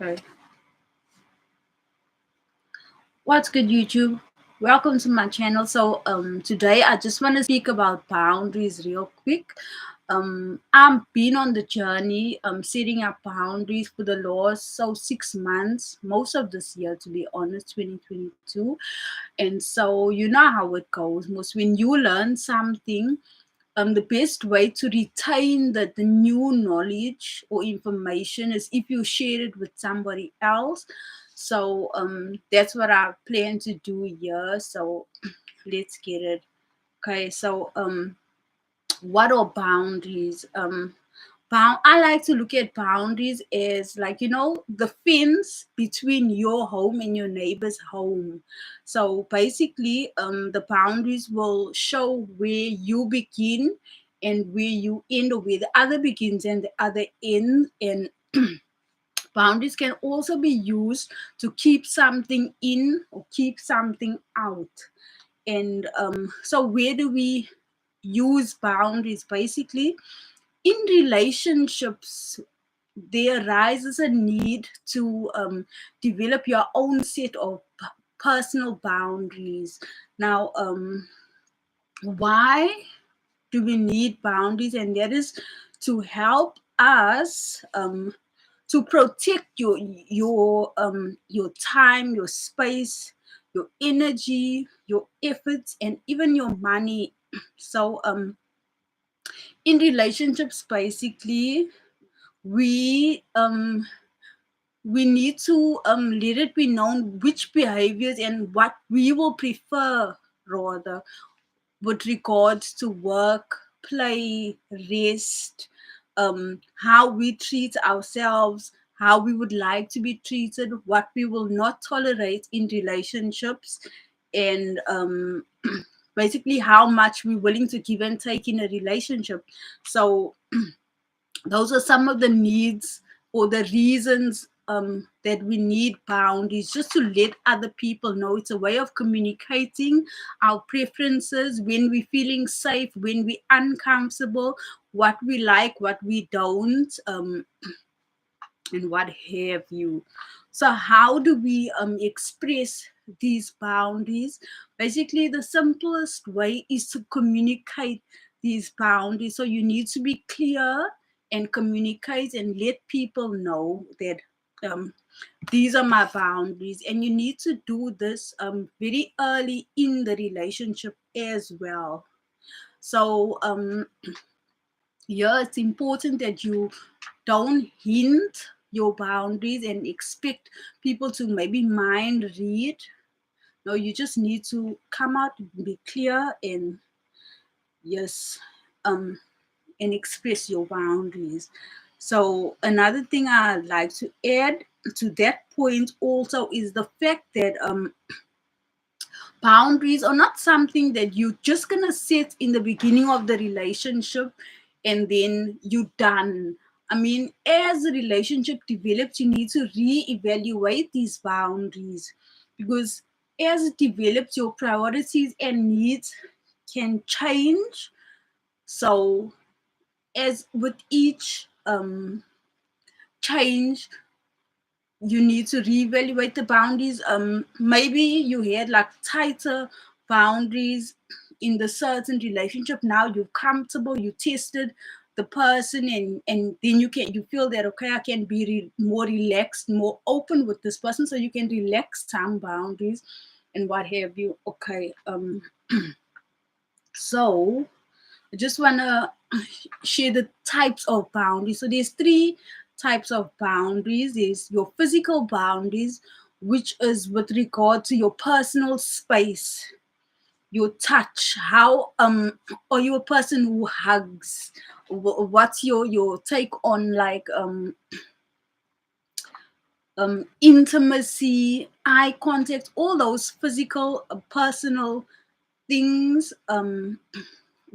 Okay. What's good, YouTube? Welcome to my channel. So today I just want to speak about boundaries real quick. I've been on the journey setting up boundaries for the last 6 months, most of this year, to be honest, 2022. And so you know how it goes. Most when you learn something, the best way to retain the new knowledge or information is if you share it with somebody else. So that's what I plan to do here. So let's get it. Okay, so what are boundaries? I like to look at boundaries as, like, the fence between your home and your neighbor's home. So basically, the boundaries will show where you begin and where you end, or where the other begins and the other ends. And boundaries can also be used to keep something in or keep something out. And so where do we use boundaries? Basically, in relationships, there arises a need to develop your own set of personal boundaries. Now, why do we need boundaries? And that is to help us to protect your time, your space, your energy, your efforts, and even your money. So in relationships, basically, we we need to let it be known which behaviors and what we will prefer, rather, with regards to work, play, rest, how we treat ourselves, how we would like to be treated, what we will not tolerate in relationships, and basically how much we're willing to give and take in a relationship. So those are some of the needs or the reasons that we need boundaries, just to let other people know. It's a way of communicating our preferences, when we're feeling safe, when we're uncomfortable, what we like, what we don't, and what have you. So how do we express these boundaries? Basically, the simplest way is to communicate these boundaries. So you need to be clear and communicate and let people know that um, these are my boundaries. And you need to do this very early in the relationship as well. So yeah, it's important that you don't hint your boundaries and expect people to maybe mind read. No, you just need to come out, be clear, and yes, um, and express your boundaries. So another thing I'd like to add to that point also is the fact that boundaries are not something that you're just gonna set in the beginning of the relationship and then you're done. I mean, as the relationship develops, you need to re-evaluate these boundaries, because as it develops, your priorities and needs can change. So as with each change, you need to reevaluate the boundaries. Maybe you had like tighter boundaries in the certain relationship. Now you're comfortable, you tested the person, and then you feel that, okay, I can be more relaxed, more open with this person, so you can relax some boundaries and what have you. Okay, so I just want to share the types of boundaries. So there's three types of boundaries. There's your physical boundaries, which is with regard to your personal space, your touch. How are you a person who hugs? What's your take on, like, intimacy, eye contact, all those physical, personal things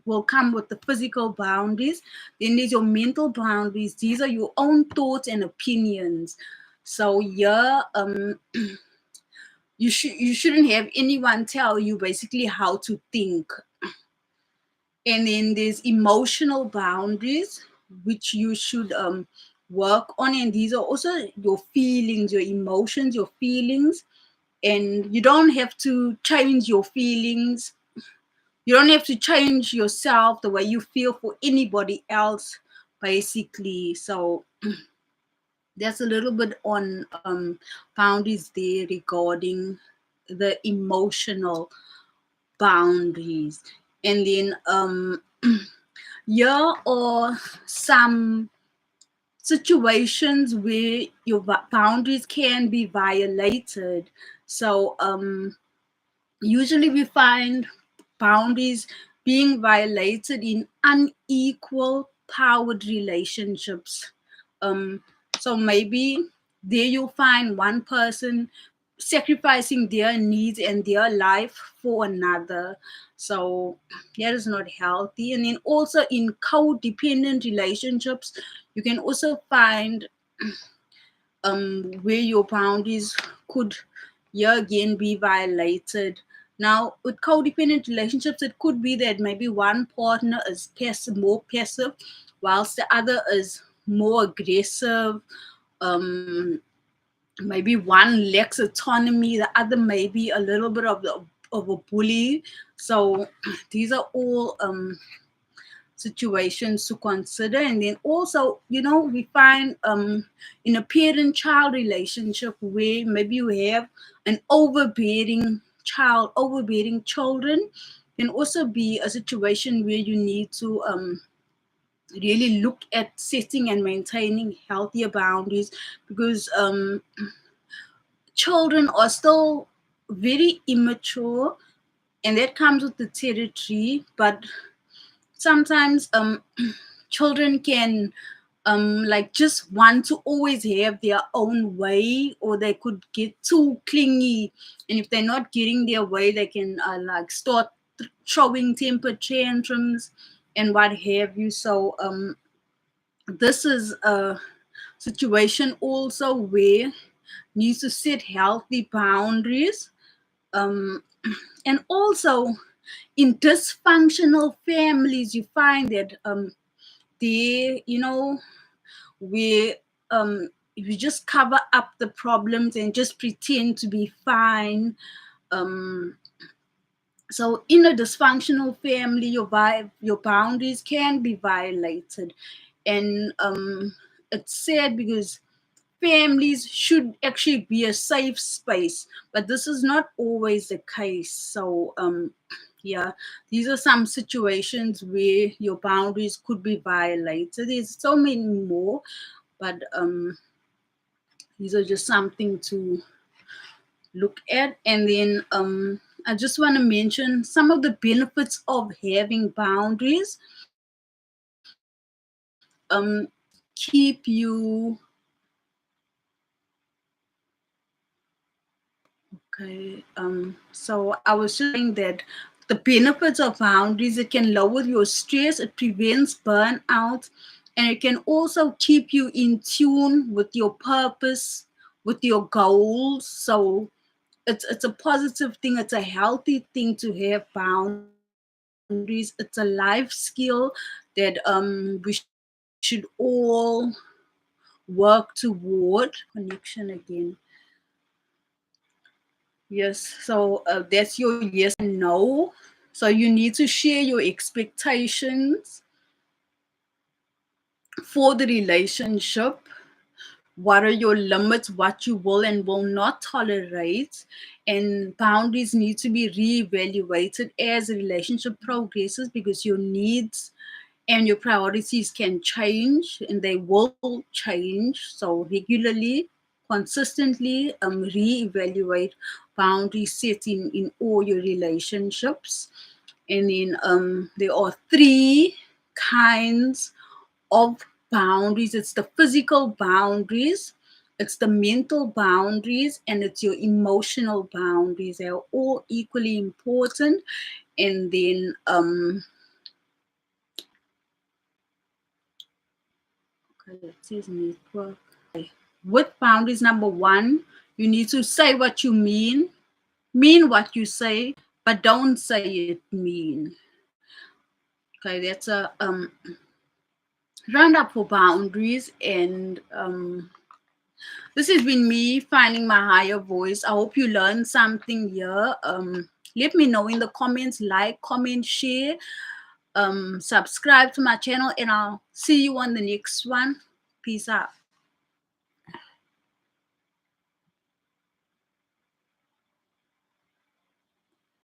will come with the physical boundaries. Then there's your mental boundaries. These are your own thoughts and opinions. So yeah, you shouldn't have anyone tell you basically how to think. And then there's emotional boundaries, which you should work on, and these are also your feelings, your emotions, your feelings. And you don't have to change your feelings, you don't have to change yourself, the way you feel, for anybody else, basically. So there's a little bit on boundaries there regarding the emotional boundaries. And then here are some situations where your boundaries can be violated. So usually we find boundaries being violated in unequal powered relationships. Um, so maybe there you'll find one person sacrificing their needs and their life for another. So that is not healthy. And then also in codependent relationships, you can also find where your boundaries could, yeah, again, be violated. Now, with codependent relationships, it could be that maybe one partner is passive, more passive, whilst the other is more aggressive. Um, Maybe one lacks autonomy, the other may be a little bit of a bully. So these are all situations to consider. And then also, we find in a parent child relationship where maybe you have an overbearing children, can also be a situation where you need to really look at setting and maintaining healthier boundaries, because children are still very immature, and that comes with the territory. But sometimes children can like just want to always have their own way, or they could get too clingy, and if they're not getting their way, they can like start throwing temper tantrums and what have you. So this is a situation also where needs to set healthy boundaries. um, and also in dysfunctional families, you find that they, we we just cover up the problems and just pretend to be fine. um so in a dysfunctional family, your boundaries can be violated. And it's sad because families should actually be a safe space, but this is not always the case. So yeah, these are some situations where your boundaries could be violated. There's so many more, but these are just something to look at. And then I just want to mention some of the benefits of having boundaries. Keep you Okay. So I was just saying that the benefits of boundaries, it can lower your stress, it prevents burnout, and it can also keep you in tune with your purpose, with your goals. So it's a positive thing, it's a healthy thing to have boundaries. It's a life skill that we should all work toward. Connection again. Yes, so that's your yes and no. So you need to share your expectations for the relationship. What are your limits, what you will and will not tolerate? And boundaries need to be reevaluated as the relationship progresses, because your needs and your priorities can change, and they will change. So regularly, consistently reevaluate boundary setting in all your relationships. And then there are three kinds of boundaries. It's the physical boundaries, it's the mental boundaries, and it's your emotional boundaries. They are all equally important. And then okay, it says network. With boundaries, number one, you need to say what you mean what you say, but don't say it mean. Okay, that's a round up for boundaries. And this has been me finding my higher voice. I hope you learned something here. Let me know in the comments, like, comment, share, subscribe to my channel, and I'll see you on the next one. Peace out.